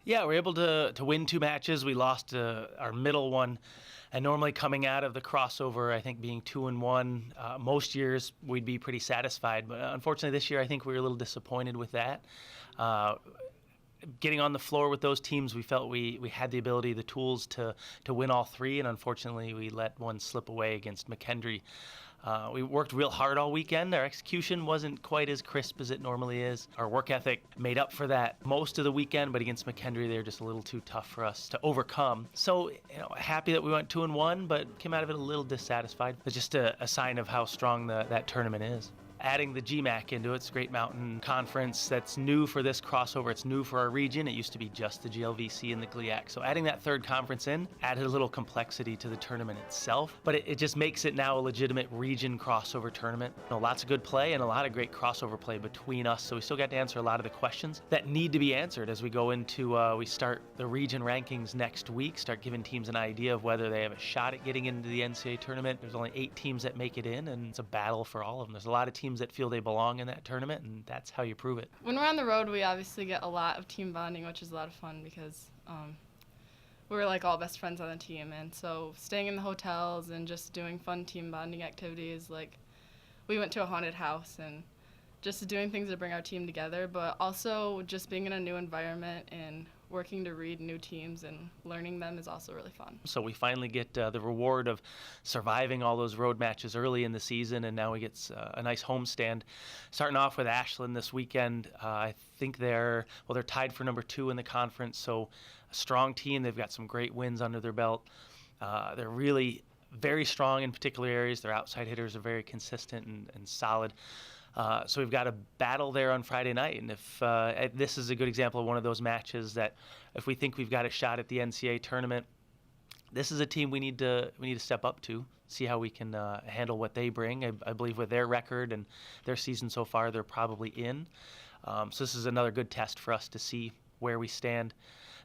Yeah, we're able to win 2 matches. We lost our middle one, and normally coming out of the crossover, I think being 2-1, most years we'd be pretty satisfied. But unfortunately, this year I think we were a little disappointed with that. Getting on the floor with those teams, we felt we had the ability, the tools to win all three, and unfortunately we let one slip away against McKendree. We worked real hard all weekend. Our execution wasn't quite as crisp as it normally is. Our work ethic made up for that most of the weekend, but against McKendree, they were just a little too tough for us to overcome. So, happy that we went 2-1, but came out of it a little dissatisfied. It's just a sign of how strong that tournament is. Adding the GMAC into it, it's a Great Mountain Conference that's new for this crossover. It's new for our region. It used to be just the GLVC and the GLIAC. So adding that third conference in added a little complexity to the tournament itself, but it just makes it now a legitimate region crossover tournament. Lots of good play and a lot of great crossover play between us. So we still got to answer a lot of the questions that need to be answered as we go into, we start the region rankings next week, start giving teams an idea of whether they have a shot at getting into the NCAA tournament. There's only 8 teams that make it in, and it's a battle for all of them. There's a lot of teams that feel they belong in that tournament, and that's how you prove it. When we're on the road, we obviously get a lot of team bonding, which is a lot of fun because we're like all best friends on the team, and so staying in the hotels and just doing fun team bonding activities, like we went to a haunted house and just doing things to bring our team together, but also just being in a new environment and working to read new teams and learning them is also really fun. So we finally get the reward of surviving all those road matches early in the season, and now we get a nice homestand. Starting off with Ashland this weekend, I think they're tied for number 2 in the conference, so a strong team. They've got some great wins under their belt. They're really very strong in particular areas. Their outside hitters are very consistent and solid. So we've got a battle there on Friday night, and if this is a good example of one of those matches that if we think we've got a shot at the NCAA tournament, this is a team we need to step up to, see how we can handle what they bring. I believe with their record and their season so far, they're probably in. So this is another good test for us to see where we stand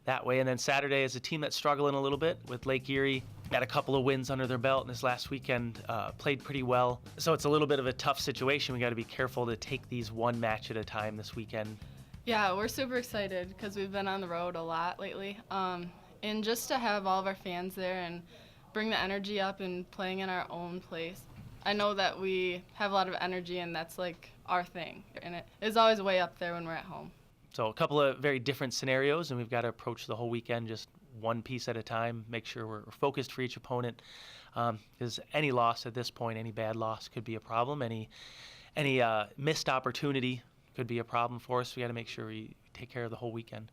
that way. And then Saturday is a team that's struggling a little bit with Lake Erie. Got a couple of wins under their belt, and this last weekend played pretty well. So it's a little bit of a tough situation. We got to be careful to take these one match at a time this weekend. Yeah, we're super excited because we've been on the road a lot lately. And just to have all of our fans there and bring the energy up and playing in our own place. I know that we have a lot of energy, and that's like our thing. And it is always way up there when we're at home. So a couple of very different scenarios, and we've got to approach the whole weekend just one piece at a time, make sure we're focused for each opponent, because any loss at this point, any bad loss could be a problem. Any missed opportunity could be a problem for us. We got to make sure we take care of the whole weekend.